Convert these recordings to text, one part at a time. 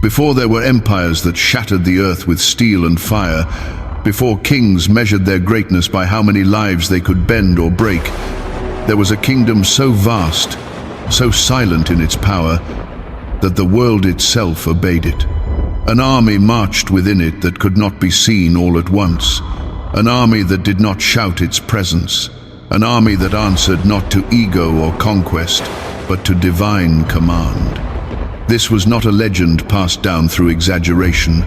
Before there were empires that shattered the earth with steel and fire, before kings measured their greatness by how many lives they could bend or break, there was a kingdom so vast, so silent in its power, that the world itself obeyed it. An army marched within it that could not be seen all at once. An army that did not shout its presence. An army that answered not to ego or conquest, but to divine command. This was not a legend passed down through exaggeration,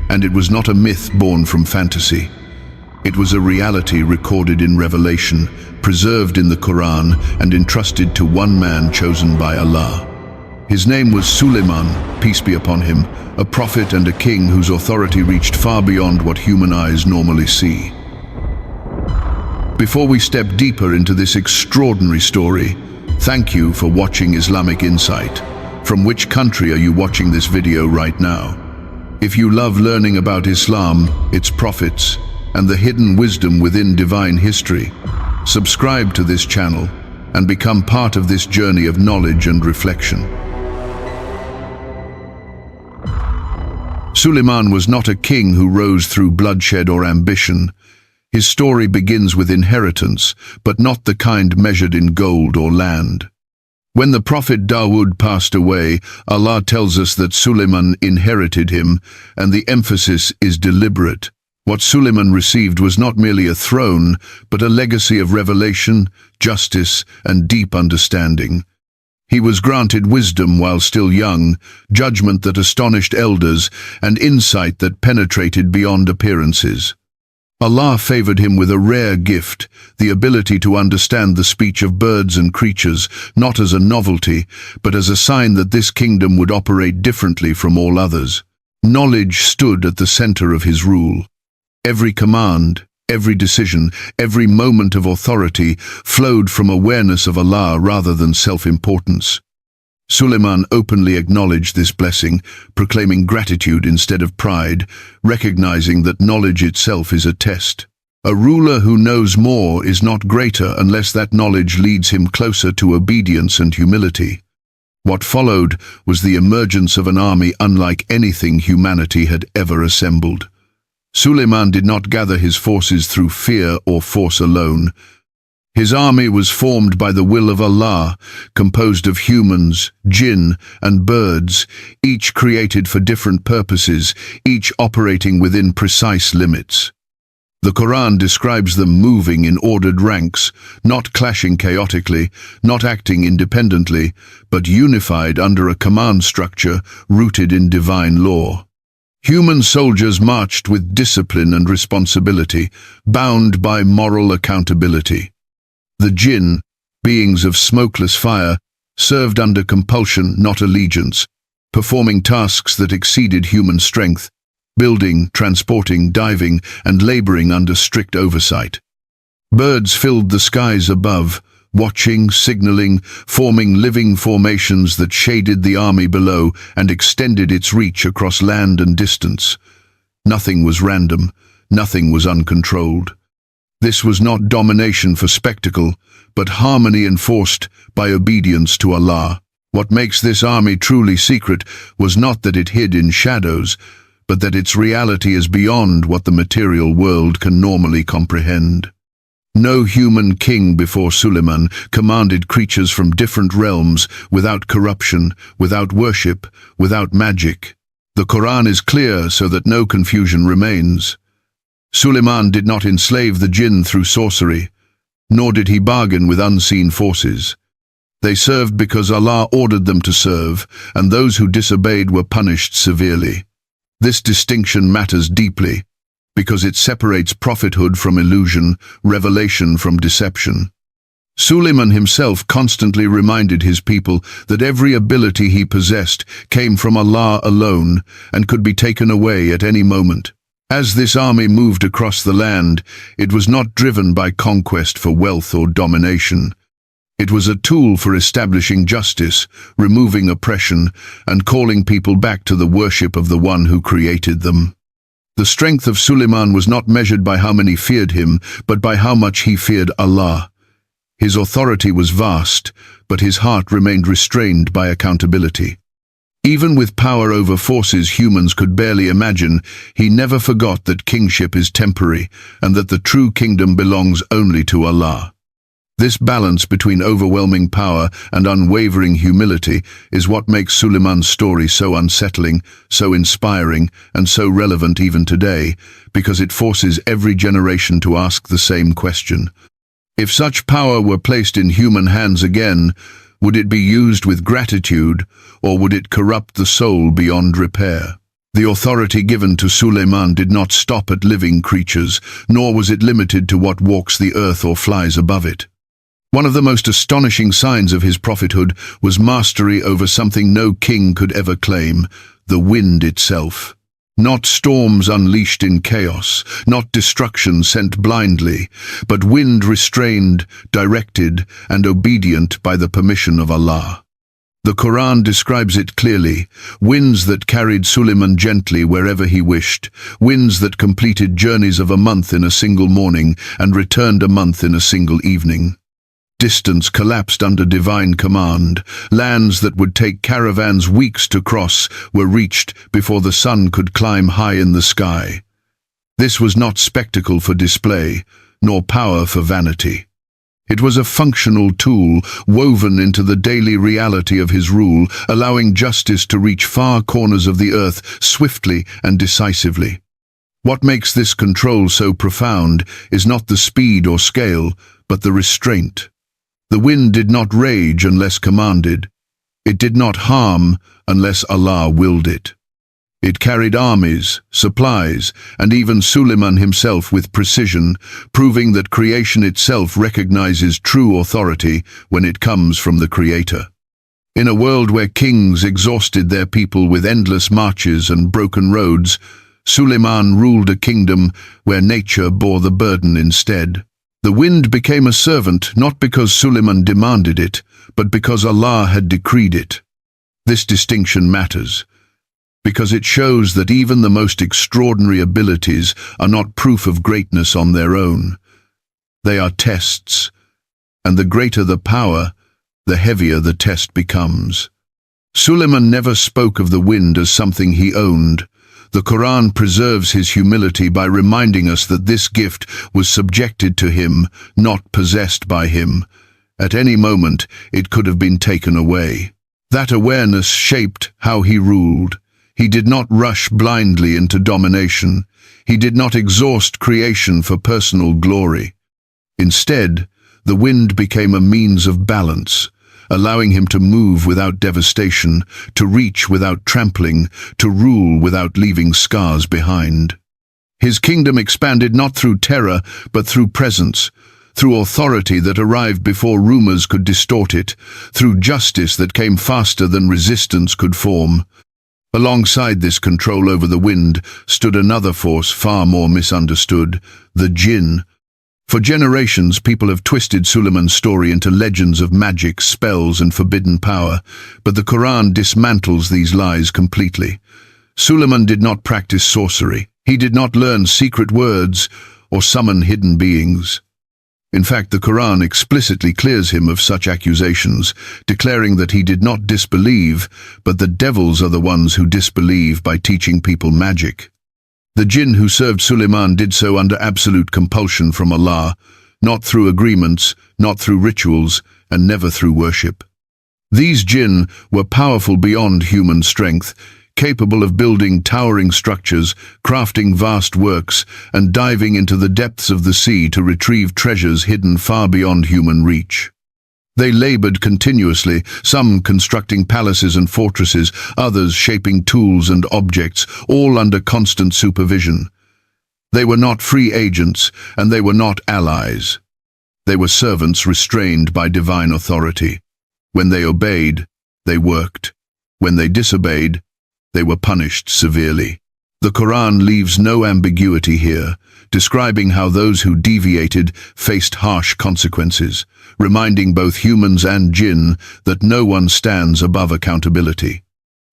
and it was not a myth born from fantasy. It was a reality recorded in Revelation, preserved in the Quran, and entrusted to one man chosen by Allah. His name was Suleiman, peace be upon him, a prophet and a king whose authority reached far beyond what human eyes normally see. Before we step deeper into this extraordinary story, thank you for watching Islamic Insight. From which country are you watching this video right now? If you love learning about Islam, its prophets, and the hidden wisdom within divine history, subscribe to this channel and become part of this journey of knowledge and reflection. Suleiman was not a king who rose through bloodshed or ambition. His story begins with inheritance, but not the kind measured in gold or land. When the Prophet Dawood passed away, Allah tells us that Suleiman inherited him, and the emphasis is deliberate. What Suleiman received was not merely a throne, but a legacy of revelation, justice, and deep understanding. He was granted wisdom while still young, judgment that astonished elders, and insight that penetrated beyond appearances. Allah favored him with a rare gift, the ability to understand the speech of birds and creatures, not as a novelty, but as a sign that this kingdom would operate differently from all others. Knowledge stood at the center of his rule. Every command, every decision, every moment of authority flowed from awareness of Allah rather than self-importance. Suleiman openly acknowledged this blessing, proclaiming gratitude instead of pride, recognizing that knowledge itself is a test. A ruler who knows more is not greater unless that knowledge leads him closer to obedience and humility. What followed was the emergence of an army unlike anything humanity had ever assembled. Suleiman did not gather his forces through fear or force alone. His army was formed by the will of Allah, composed of humans, jinn, and birds, each created for different purposes, each operating within precise limits. The Quran describes them moving in ordered ranks, not clashing chaotically, not acting independently, but unified under a command structure rooted in divine law. Human soldiers marched with discipline and responsibility, bound by moral accountability. The jinn, beings of smokeless fire, served under compulsion, not allegiance, performing tasks that exceeded human strength, building, transporting, diving, and laboring under strict oversight. Birds filled the skies above, watching, signaling, forming living formations that shaded the army below and extended its reach across land and distance. Nothing was random, nothing was uncontrolled. This was not domination for spectacle, but harmony enforced by obedience to Allah. What makes this army truly secret was not that it hid in shadows, but that its reality is beyond what the material world can normally comprehend. No human king before Suleiman commanded creatures from different realms without corruption, without worship, without magic. The Quran is clear so that no confusion remains. Suleiman did not enslave the jinn through sorcery, nor did he bargain with unseen forces. They served because Allah ordered them to serve, and those who disobeyed were punished severely. This distinction matters deeply, because it separates prophethood from illusion, revelation from deception. Suleiman himself constantly reminded his people that every ability he possessed came from Allah alone and could be taken away at any moment. As this army moved across the land, it was not driven by conquest for wealth or domination. It was a tool for establishing justice, removing oppression, and calling people back to the worship of the one who created them. The strength of Suleiman was not measured by how many feared him, but by how much he feared Allah. His authority was vast, but his heart remained restrained by accountability. Even with power over forces humans could barely imagine, he never forgot that kingship is temporary and that the true kingdom belongs only to Allah. This balance between overwhelming power and unwavering humility is what makes Suleiman's story so unsettling, so inspiring, and so relevant even today, because it forces every generation to ask the same question. If such power were placed in human hands again, would it be used with gratitude, or would it corrupt the soul beyond repair? The authority given to Suleiman did not stop at living creatures, nor was it limited to what walks the earth or flies above it. One of the most astonishing signs of his prophethood was mastery over something no king could ever claim, the wind itself. Not storms unleashed in chaos, not destruction sent blindly, but wind restrained, directed, and obedient by the permission of Allah. The Quran describes it clearly: winds that carried Suleiman gently wherever he wished, winds that completed journeys of a month in a single morning and returned a month in a single evening. Distance collapsed under divine command. Lands that would take caravans weeks to cross were reached before the sun could climb high in the sky. This was not spectacle for display, nor power for vanity. It was a functional tool woven into the daily reality of his rule, allowing justice to reach far corners of the earth swiftly and decisively. What makes this control so profound is not the speed or scale, but the restraint. The wind did not rage unless commanded. It did not harm unless Allah willed it. It carried armies, supplies, and even Suleiman himself with precision, proving that creation itself recognizes true authority when it comes from the Creator. In a world where kings exhausted their people with endless marches and broken roads, Suleiman ruled a kingdom where nature bore the burden instead. The wind became a servant not because Suleiman demanded it, but because Allah had decreed it. This distinction matters, because it shows that even the most extraordinary abilities are not proof of greatness on their own. They are tests, and the greater the power, the heavier the test becomes. Suleiman never spoke of the wind as something he owned. The Quran preserves his humility by reminding us that this gift was subjected to him, not possessed by him. At any moment, it could have been taken away. That awareness shaped how he ruled. He did not rush blindly into domination. He did not exhaust creation for personal glory. Instead, the wind became a means of balance, allowing him to move without devastation, to reach without trampling, to rule without leaving scars behind. His kingdom expanded not through terror, but through presence, through authority that arrived before rumors could distort it, through justice that came faster than resistance could form. Alongside this control over the wind stood another force far more misunderstood, the Jinn. For generations, people have twisted Suleiman's story into legends of magic, spells, and forbidden power, but the Quran dismantles these lies completely. Suleiman did not practice sorcery. He did not learn secret words or summon hidden beings. In fact, the Quran explicitly clears him of such accusations, declaring that he did not disbelieve, but the devils are the ones who disbelieve by teaching people magic. The Jinn who served Suleiman did so under absolute compulsion from Allah, not through agreements, not through rituals, and never through worship. These Jinn were powerful beyond human strength, capable of building towering structures, crafting vast works, and diving into the depths of the sea to retrieve treasures hidden far beyond human reach. They labored continuously, some constructing palaces and fortresses, others shaping tools and objects, all under constant supervision. They were not free agents, and they were not allies. They were servants restrained by divine authority. When they obeyed, they worked. When they disobeyed, they were punished severely. The Quran leaves no ambiguity here, describing how those who deviated faced harsh consequences, reminding both humans and jinn that no one stands above accountability.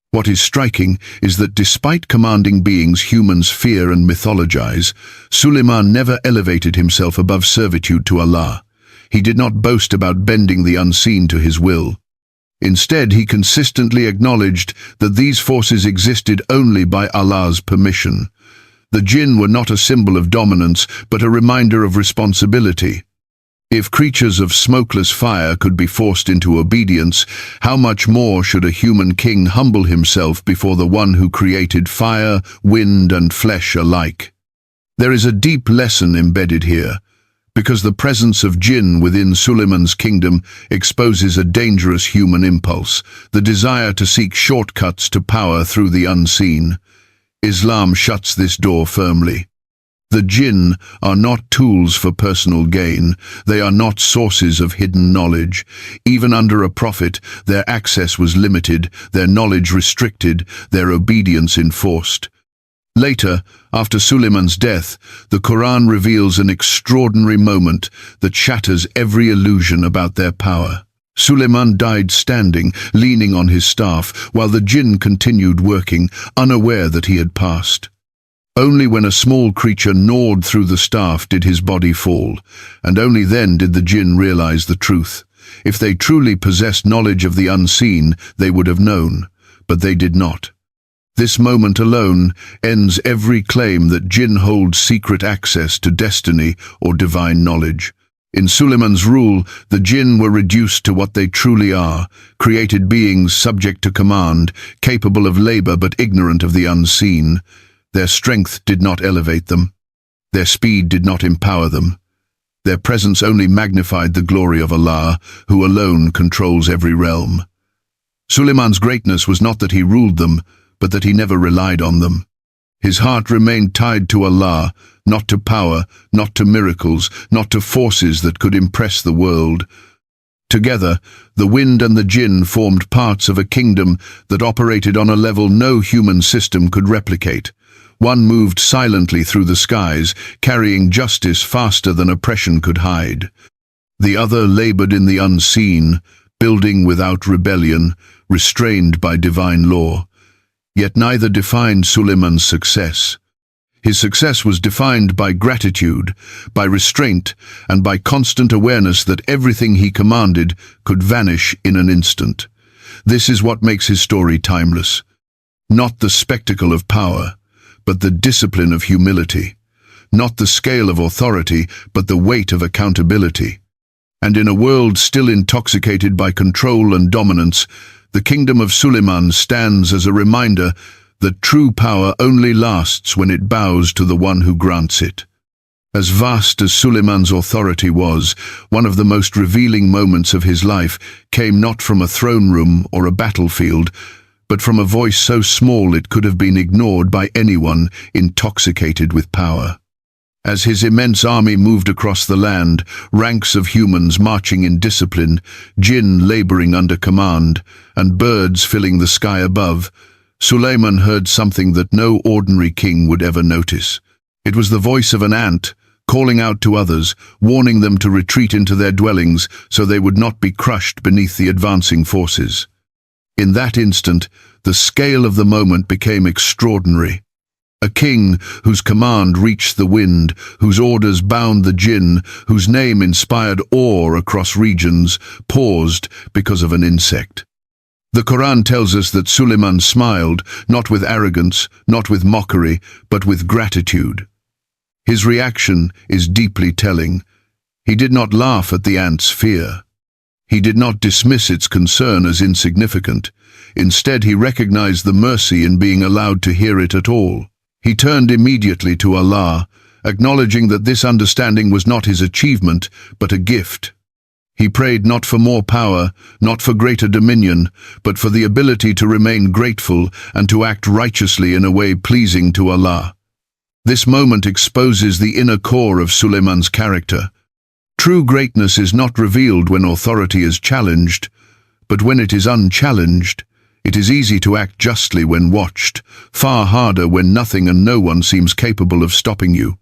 What is striking is that despite commanding beings humans fear and mythologize, Suleiman never elevated himself above servitude to Allah. He did not boast about bending the unseen to his will. Instead, he consistently acknowledged that these forces existed only by Allah's permission. The jinn were not a symbol of dominance, but a reminder of responsibility. If creatures of smokeless fire could be forced into obedience, how much more should a human king humble himself before the one who created fire, wind, and flesh alike? There is a deep lesson embedded here, because the presence of jinn within Suleiman's kingdom exposes a dangerous human impulse, the desire to seek shortcuts to power through the unseen. Islam shuts this door firmly. The jinn are not tools for personal gain. They are not sources of hidden knowledge. Even under a prophet, their access was limited, their knowledge restricted, their obedience enforced. Later, after Suleiman's death, the Quran reveals an extraordinary moment that shatters every illusion about their power. Suleiman died standing, leaning on his staff, while the jinn continued working, unaware that he had passed. Only when a small creature gnawed through the staff did his body fall, and only then did the jinn realize the truth. If they truly possessed knowledge of the unseen, they would have known, but they did not. This moment alone ends every claim that jinn hold secret access to destiny or divine knowledge. In Suleiman's rule, the jinn were reduced to what they truly are, created beings subject to command, capable of labor but ignorant of the unseen. Their strength did not elevate them. Their speed did not empower them. Their presence only magnified the glory of Allah, who alone controls every realm. Suleiman's greatness was not that he ruled them, but that he never relied on them. His heart remained tied to Allah, not to power, not to miracles, not to forces that could impress the world. Together, the wind and the jinn formed parts of a kingdom that operated on a level no human system could replicate. One moved silently through the skies, carrying justice faster than oppression could hide. The other labored in the unseen, building without rebellion, restrained by divine law. Yet neither defined Suleiman's success. His success was defined by gratitude, by restraint, and by constant awareness that everything he commanded could vanish in an instant. This is what makes his story timeless. Not the spectacle of power, but the discipline of humility. Not the scale of authority, but the weight of accountability. And in a world still intoxicated by control and dominance, the kingdom of Suleiman stands as a reminder that true power only lasts when it bows to the one who grants it. As vast as Suleiman's authority was, one of the most revealing moments of his life came not from a throne room or a battlefield, but from a voice so small it could have been ignored by anyone intoxicated with power. As his immense army moved across the land, ranks of humans marching in discipline, jinn laboring under command, and birds filling the sky above, Suleiman heard something that no ordinary king would ever notice. It was the voice of an ant, calling out to others, warning them to retreat into their dwellings so they would not be crushed beneath the advancing forces. In that instant, the scale of the moment became extraordinary. A king whose command reached the wind, whose orders bound the jinn, whose name inspired awe across regions, paused because of an insect. The Quran tells us that Suleiman smiled, not with arrogance, not with mockery, but with gratitude. His reaction is deeply telling. He did not laugh at the ant's fear. He did not dismiss its concern as insignificant. Instead, he recognized the mercy in being allowed to hear it at all. He turned immediately to Allah, acknowledging that this understanding was not his achievement, but a gift. He prayed not for more power, not for greater dominion, but for the ability to remain grateful and to act righteously in a way pleasing to Allah. This moment exposes the inner core of Suleiman's character. True greatness is not revealed when authority is challenged, but when it is unchallenged. It is easy to act justly when watched, far harder when nothing and no one seems capable of stopping you.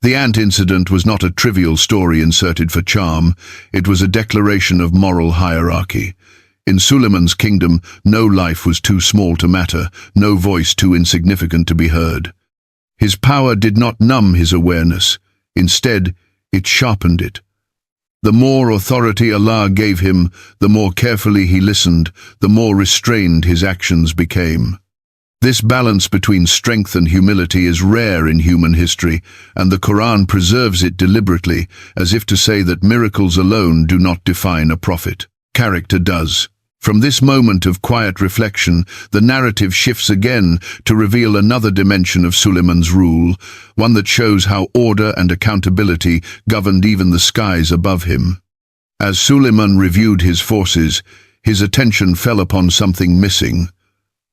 The ant incident was not a trivial story inserted for charm. It was a declaration of moral hierarchy. In Suleiman's kingdom, no life was too small to matter, no voice too insignificant to be heard. His power did not numb his awareness. Instead, it sharpened it. The more authority Allah gave him, the more carefully he listened, the more restrained his actions became. This balance between strength and humility is rare in human history, and the Quran preserves it deliberately, as if to say that miracles alone do not define a prophet. Character does. From this moment of quiet reflection, the narrative shifts again to reveal another dimension of Suleiman's rule, one that shows how order and accountability governed even the skies above him. As Suleiman reviewed his forces, his attention fell upon something missing.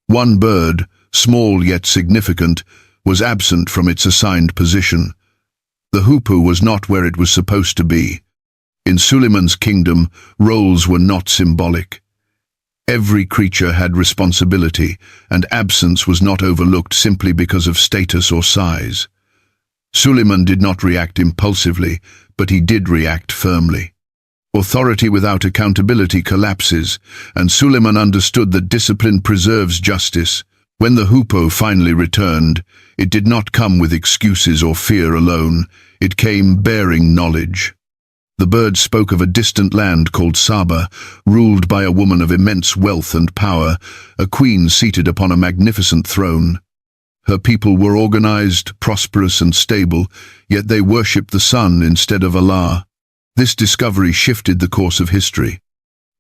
One bird, small yet significant, was absent from its assigned position. The hoopoe was not where it was supposed to be. In Suleiman's kingdom, roles were not symbolic. Every creature had responsibility, and absence was not overlooked simply because of status or size. Suleiman did not react impulsively, but he did react firmly. Authority without accountability collapses, and Suleiman understood that discipline preserves justice. When the hoopoe finally returned, it did not come with excuses or fear alone. It came bearing knowledge. The bird spoke of a distant land called Saba, ruled by a woman of immense wealth and power, a queen seated upon a magnificent throne. Her people were organized, prosperous and stable, yet they worshipped the sun instead of Allah. This discovery shifted the course of history.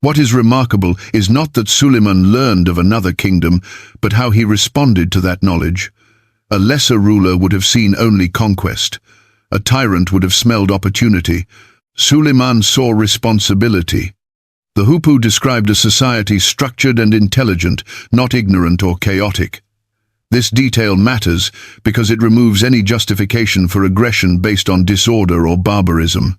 What is remarkable is not that Suleiman learned of another kingdom, but how he responded to that knowledge. A lesser ruler would have seen only conquest. A tyrant would have smelled opportunity. Suleiman saw responsibility. The hoopoe described a society structured and intelligent, not ignorant or chaotic. This detail matters because it removes any justification for aggression based on disorder or barbarism.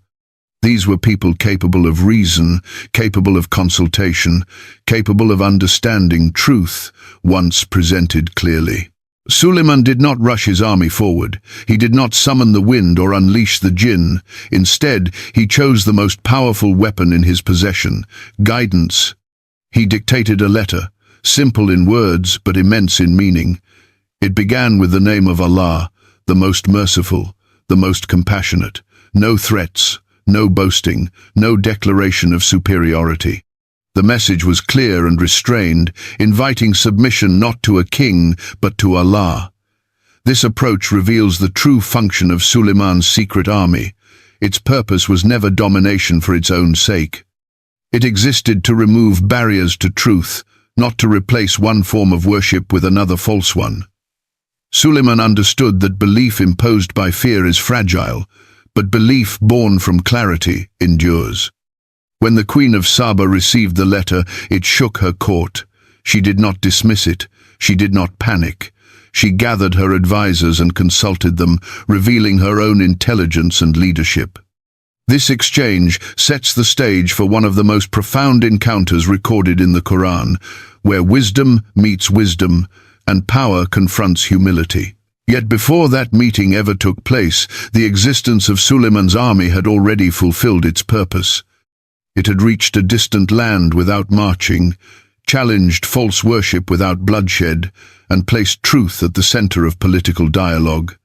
These were people capable of reason, capable of consultation, capable of understanding truth once presented clearly. Suleiman did not rush his army forward. He did not summon the wind or unleash the Jinn. Instead, he chose the most powerful weapon in his possession, guidance. He dictated a letter, simple in words but immense in meaning. It began with the name of Allah, the most merciful, the most compassionate. No threats, no boasting, no declaration of superiority. The message was clear and restrained, inviting submission not to a king, but to Allah. This approach reveals the true function of Suleiman's secret army. Its purpose was never domination for its own sake. It existed to remove barriers to truth, not to replace one form of worship with another false one. Suleiman understood that belief imposed by fear is fragile, but belief born from clarity endures. When the Queen of Saba received the letter, it shook her court. She did not dismiss it. She did not panic. She gathered her advisors and consulted them, revealing her own intelligence and leadership. This exchange sets the stage for one of the most profound encounters recorded in the Quran, where wisdom meets wisdom and power confronts humility. Yet before that meeting ever took place, the existence of Suleiman's army had already fulfilled its purpose. It had reached a distant land without marching, challenged false worship without bloodshed, and placed truth at the center of political dialogue.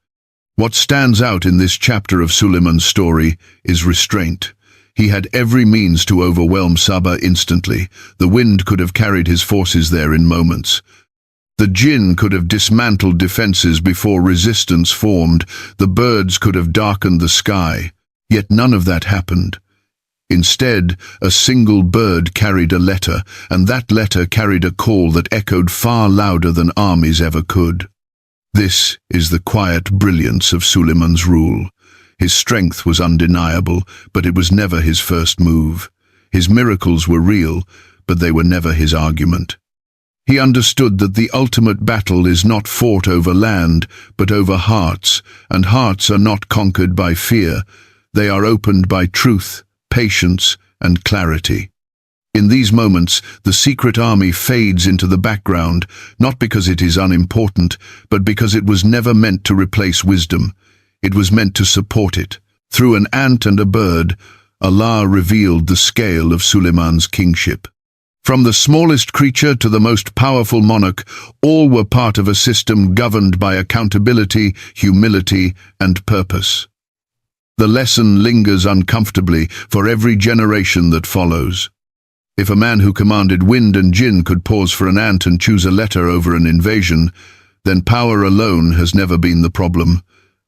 What stands out in this chapter of Suleiman's story is restraint. He had every means to overwhelm Saba instantly. The wind could have carried his forces there in moments. The Jinn could have dismantled defenses before resistance formed. The birds could have darkened the sky. Yet none of that happened. Instead, a single bird carried a letter, and that letter carried a call that echoed far louder than armies ever could. This is the quiet brilliance of Suleiman's rule. His strength was undeniable, but it was never his first move. His miracles were real, but they were never his argument. He understood that the ultimate battle is not fought over land, but over hearts, and hearts are not conquered by fear. They are opened by truth, patience, and clarity. In these moments, the secret army fades into the background, not because it is unimportant, but because it was never meant to replace wisdom. It was meant to support it. Through an ant and a bird, Allah revealed the scale of Suleiman's kingship. From the smallest creature to the most powerful monarch, all were part of a system governed by accountability, humility, and purpose. The lesson lingers uncomfortably for every generation that follows. If a man who commanded wind and Jinn could pause for an ant and choose a letter over an invasion, then power alone has never been the problem.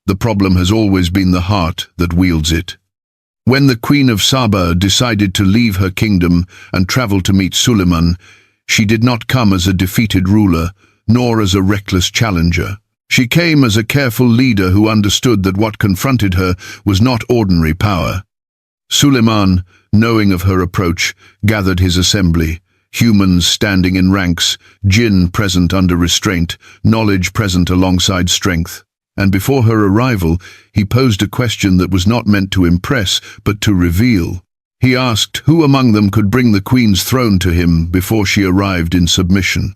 The problem has always been the heart that wields it. When the Queen of Saba decided to leave her kingdom and travel to meet Suleiman, she did not come as a defeated ruler, nor as a reckless challenger. She came as a careful leader who understood that what confronted her was not ordinary power. Suleiman, knowing of her approach, gathered his assembly, humans standing in ranks, Jinn present under restraint, knowledge present alongside strength. And before her arrival, he posed a question that was not meant to impress, but to reveal. He asked who among them could bring the Queen's throne to him before she arrived in submission.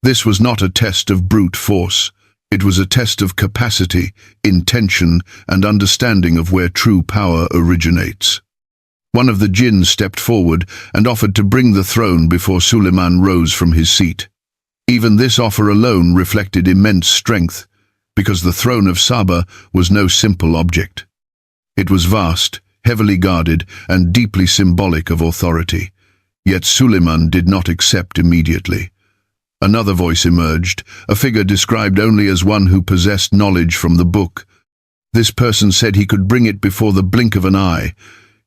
This was not a test of brute force. It was a test of capacity, intention, and understanding of where true power originates. One of the Jinn stepped forward and offered to bring the throne before Suleiman rose from his seat. Even this offer alone reflected immense strength, because the throne of Saba was no simple object. It was vast, heavily guarded, and deeply symbolic of authority. Yet Suleiman did not accept immediately. Another voice emerged, a figure described only as one who possessed knowledge from the book. This person said he could bring it before the blink of an eye.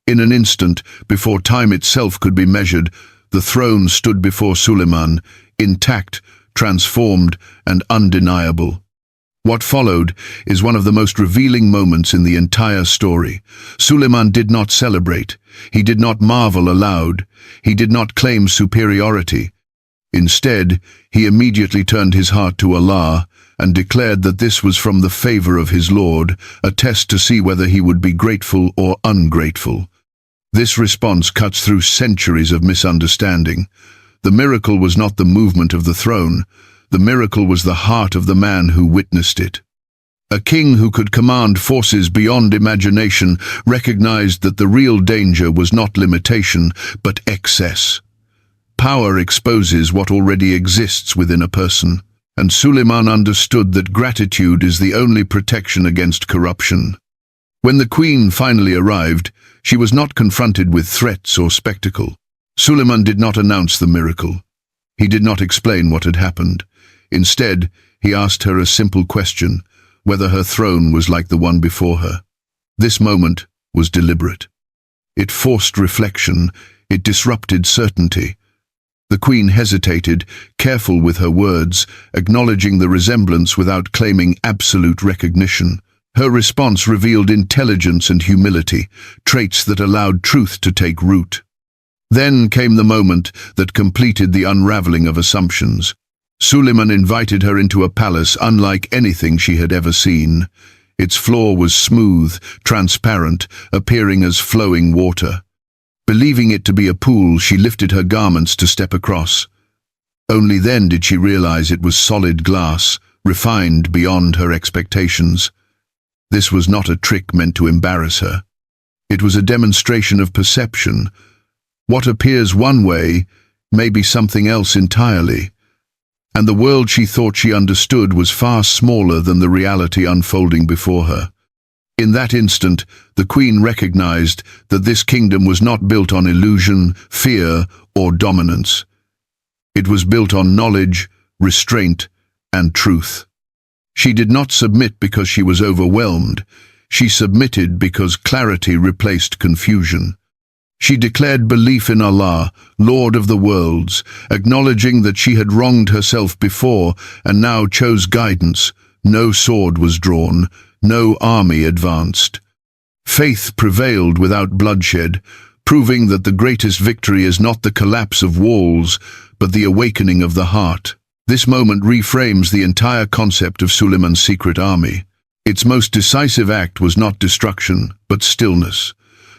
In an instant, before time itself could be measured, the throne stood before Suleiman, intact, transformed, and undeniable. What followed is one of the most revealing moments in the entire story. Suleiman did not celebrate. He did not marvel aloud. He did not claim superiority. Instead, he immediately turned his heart to Allah and declared that this was from the favor of his Lord, a test to see whether he would be grateful or ungrateful. This response cuts through centuries of misunderstanding. The miracle was not the movement of the throne. The miracle was the heart of the man who witnessed it. A king who could command forces beyond imagination recognized that the real danger was not limitation, but excess. Power exposes what already exists within a person, and Suleiman understood that gratitude is the only protection against corruption. When the queen finally arrived, she was not confronted with threats or spectacle. Suleiman did not announce the miracle. He did not explain what had happened. Instead, he asked her a simple question, whether her throne was like the one before her. This moment was deliberate. It forced reflection. It disrupted certainty. The queen hesitated, careful with her words, acknowledging the resemblance without claiming absolute recognition. Her response revealed intelligence and humility, traits that allowed truth to take root. Then came the moment that completed the unraveling of assumptions. Suleiman invited her into a palace unlike anything she had ever seen. Its floor was smooth, transparent, appearing as flowing water. Believing it to be a pool, she lifted her garments to step across. Only then did she realize it was solid glass, refined beyond her expectations. This was not a trick meant to embarrass her. It was a demonstration of perception. What appears one way may be something else entirely. And the world she thought she understood was far smaller than the reality unfolding before her. In that instant, the queen recognized that this kingdom was not built on illusion, fear, or dominance. It was built on knowledge, restraint, and truth. She did not submit because she was overwhelmed. She submitted because clarity replaced confusion. She declared belief in Allah, Lord of the worlds, acknowledging that she had wronged herself before and now chose guidance. No sword was drawn, no army advanced. Faith prevailed without bloodshed, proving that the greatest victory is not the collapse of walls, but the awakening of the heart. This moment reframes the entire concept of Suleiman's secret army. Its most decisive act was not destruction, but stillness.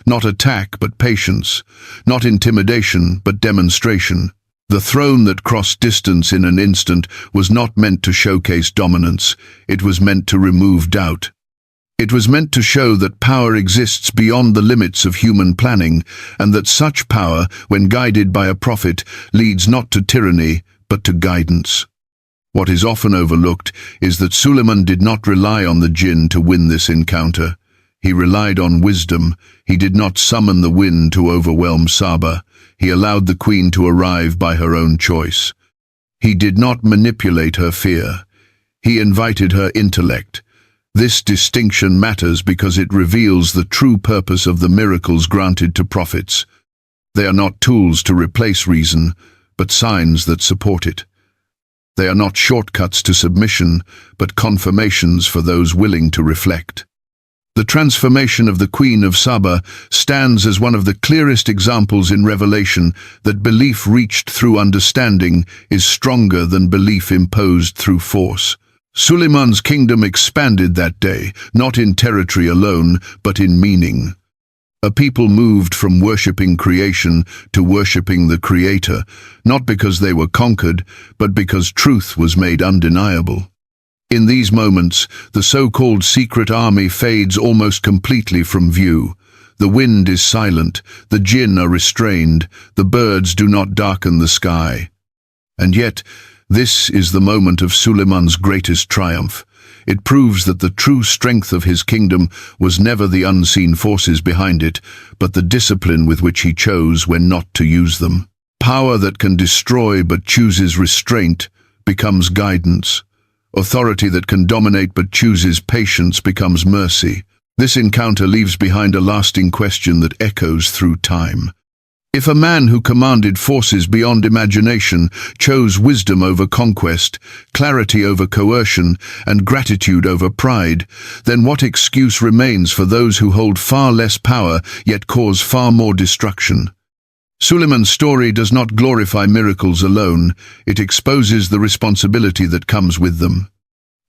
Not attack, but patience. Not intimidation, but demonstration. The throne that crossed distance in an instant was not meant to showcase dominance. It was meant to remove doubt. It was meant to show that power exists beyond the limits of human planning, and that such power, when guided by a prophet, leads not to tyranny, but to guidance. What is often overlooked is that Suleiman did not rely on the Jinn to win this encounter. He relied on wisdom. He did not summon the wind to overwhelm Saba. He allowed the queen to arrive by her own choice. He did not manipulate her fear. He invited her intellect. This distinction matters because it reveals the true purpose of the miracles granted to prophets. They are not tools to replace reason, but signs that support it. They are not shortcuts to submission, but confirmations for those willing to reflect. The transformation of the Queen of Saba stands as one of the clearest examples in Revelation that belief reached through understanding is stronger than belief imposed through force. Suleiman's kingdom expanded that day, not in territory alone, but in meaning. A people moved from worshipping creation to worshipping the Creator, not because they were conquered, but because truth was made undeniable. In these moments, the so-called secret army fades almost completely from view. The wind is silent, the jinn are restrained, the birds do not darken the sky. And yet, this is the moment of Suleiman's greatest triumph. It proves that the true strength of his kingdom was never the unseen forces behind it, but the discipline with which he chose when not to use them. Power that can destroy but chooses restraint becomes guidance. Authority that can dominate but chooses patience becomes mercy. This encounter leaves behind a lasting question that echoes through time. If a man who commanded forces beyond imagination chose wisdom over conquest, clarity over coercion, and gratitude over pride, then what excuse remains for those who hold far less power yet cause far more destruction? Suleiman's story does not glorify miracles alone, it exposes the responsibility that comes with them.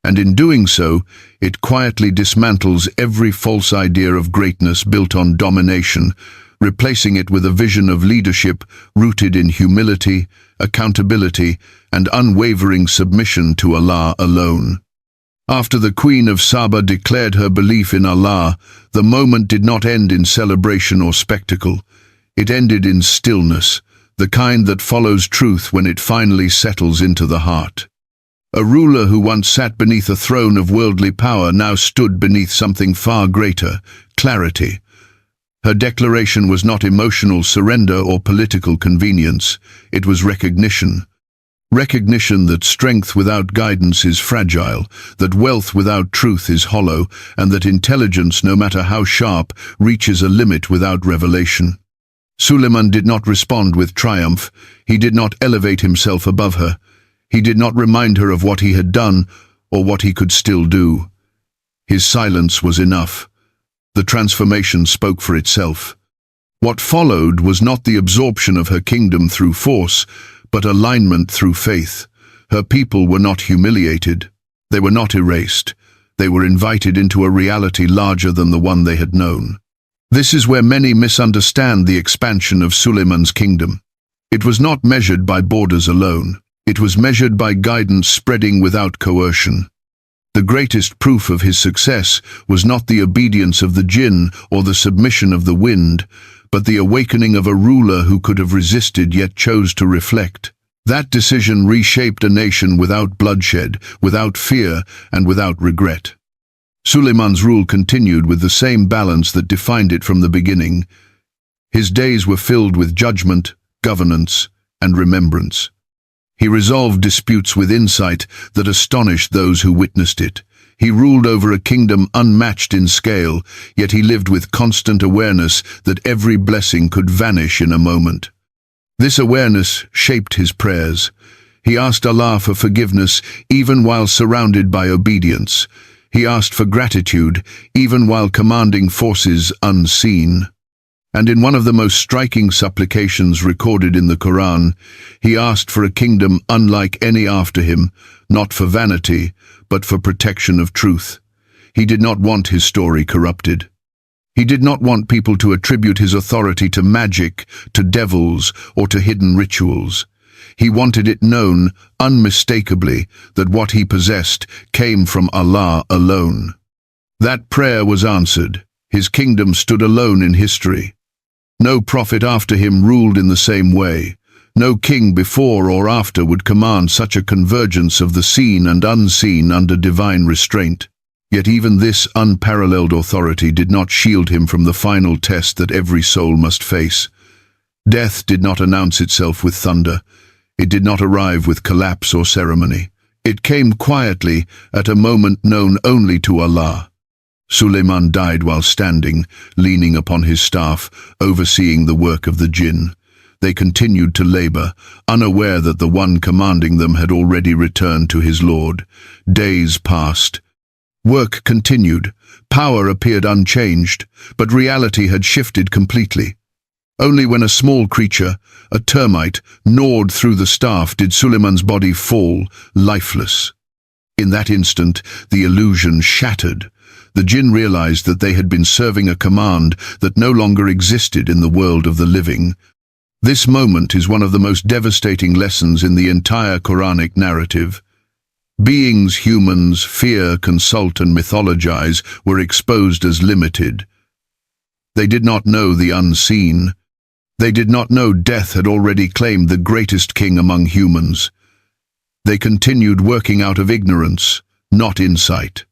And in doing so, it quietly dismantles every false idea of greatness built on domination, replacing it with a vision of leadership rooted in humility, accountability, and unwavering submission to Allah alone. After the Queen of Saba declared her belief in Allah, the moment did not end in celebration or spectacle. It ended in stillness, the kind that follows truth when it finally settles into the heart. A ruler who once sat beneath a throne of worldly power now stood beneath something far greater, clarity. Her declaration was not emotional surrender or political convenience, it was recognition. Recognition that strength without guidance is fragile, that wealth without truth is hollow, and that intelligence, no matter how sharp, reaches a limit without revelation. Suleiman did not respond with triumph. He did not elevate himself above her. He did not remind her of what he had done or what he could still do. His silence was enough. The transformation spoke for itself. What followed was not the absorption of her kingdom through force, but alignment through faith. Her people were not humiliated. They were not erased. They were invited into a reality larger than the one they had known. This is where many misunderstand the expansion of Suleiman's kingdom. It was not measured by borders alone. It was measured by guidance spreading without coercion. The greatest proof of his success was not the obedience of the jinn or the submission of the wind, but the awakening of a ruler who could have resisted yet chose to reflect. That decision reshaped a nation without bloodshed, without fear, and without regret. Suleiman's rule continued with the same balance that defined it from the beginning. His days were filled with judgment, governance, and remembrance. He resolved disputes with insight that astonished those who witnessed it. He ruled over a kingdom unmatched in scale, yet he lived with constant awareness that every blessing could vanish in a moment. This awareness shaped his prayers. He asked Allah for forgiveness even while surrounded by obedience. He asked for gratitude even while commanding forces unseen. And in one of the most striking supplications recorded in the Quran, he asked for a kingdom unlike any after him, not for vanity, but for protection of truth. He did not want his story corrupted. He did not want people to attribute his authority to magic, to devils, or to hidden rituals. He wanted it known, unmistakably, that what he possessed came from Allah alone. That prayer was answered. His kingdom stood alone in history. No prophet after him ruled in the same way. No king before or after would command such a convergence of the seen and unseen under divine restraint. Yet even this unparalleled authority did not shield him from the final test that every soul must face. Death did not announce itself with thunder. It did not arrive with collapse or ceremony. It came quietly at a moment known only to Allah. Suleiman died while standing, leaning upon his staff, overseeing the work of the Jinn. They continued to labor, unaware that the one commanding them had already returned to his Lord. Days passed. Work continued. Power appeared unchanged, but reality had shifted completely. Only when a small creature, a termite, gnawed through the staff did Suleiman's body fall, lifeless. In that instant, the illusion shattered. The Jinn realized that they had been serving a command that no longer existed in the world of the living. This moment is one of the most devastating lessons in the entire Quranic narrative. Beings humans fear, consult, and mythologize were exposed as limited. They did not know the unseen. They did not know death had already claimed the greatest king among humans. They continued working out of ignorance, not insight.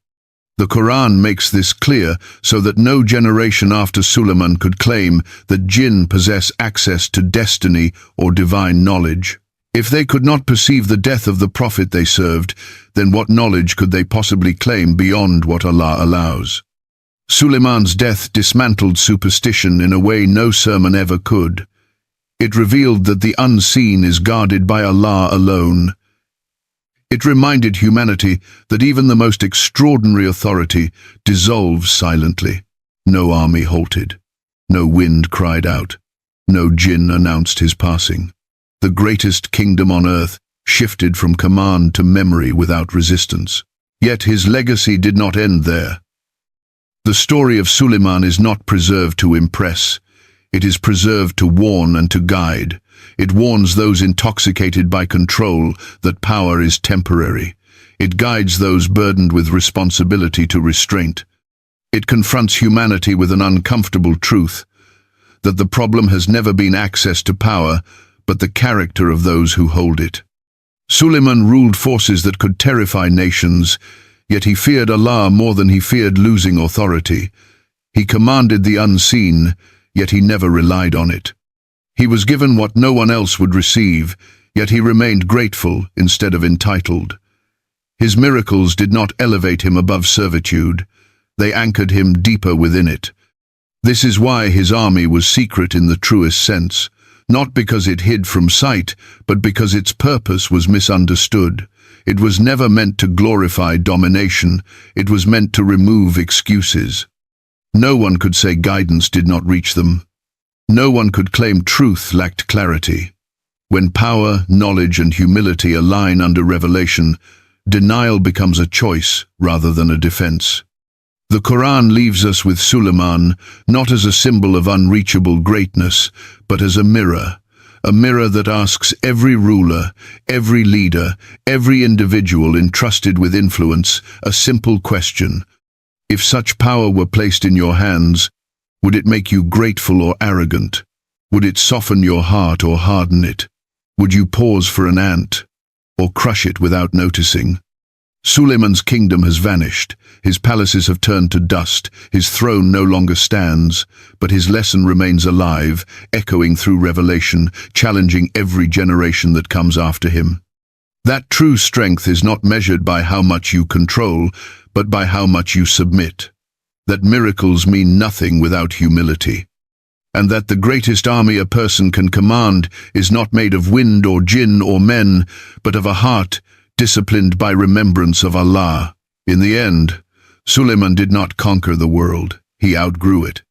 The Quran makes this clear so that no generation after Suleiman could claim that Jinn possess access to destiny or divine knowledge. If they could not perceive the death of the prophet they served, then what knowledge could they possibly claim beyond what Allah allows? Suleiman's death dismantled superstition in a way no sermon ever could. It revealed that the unseen is guarded by Allah alone. It reminded humanity that even the most extraordinary authority dissolves silently. No army halted. No wind cried out. No Jinn announced his passing. The greatest kingdom on earth shifted from command to memory without resistance. Yet his legacy did not end there. The story of Suleiman is not preserved to impress. It is preserved to warn and to guide. It warns those intoxicated by control that power is temporary. It guides those burdened with responsibility to restraint. It confronts humanity with an uncomfortable truth, that the problem has never been access to power, but the character of those who hold it. Suleiman ruled forces that could terrify nations, yet he feared Allah more than he feared losing authority. He commanded the unseen, yet he never relied on it. He was given what no one else would receive, yet he remained grateful instead of entitled. His miracles did not elevate him above servitude. They anchored him deeper within it. This is why his army was secret in the truest sense, not because it hid from sight, but because its purpose was misunderstood. It was never meant to glorify domination. It was meant to remove excuses. No one could say guidance did not reach them. No one could claim truth lacked clarity. When power, knowledge, and humility align under revelation, denial becomes a choice rather than a defense. The Quran leaves us with Suleiman not as a symbol of unreachable greatness, but as a mirror that asks every ruler, every leader, every individual entrusted with influence a simple question. If such power were placed in your hands, would it make you grateful or arrogant? Would it soften your heart or harden it? Would you pause for an ant or crush it without noticing? Suleiman's kingdom has vanished. His palaces have turned to dust. His throne no longer stands, but his lesson remains alive, echoing through revelation, challenging every generation that comes after him. That true strength is not measured by how much you control, but by how much you submit. That miracles mean nothing without humility. And that the greatest army a person can command is not made of wind or jinn or men, but of a heart disciplined by remembrance of Allah. In the end, Suleiman did not conquer the world. He outgrew it.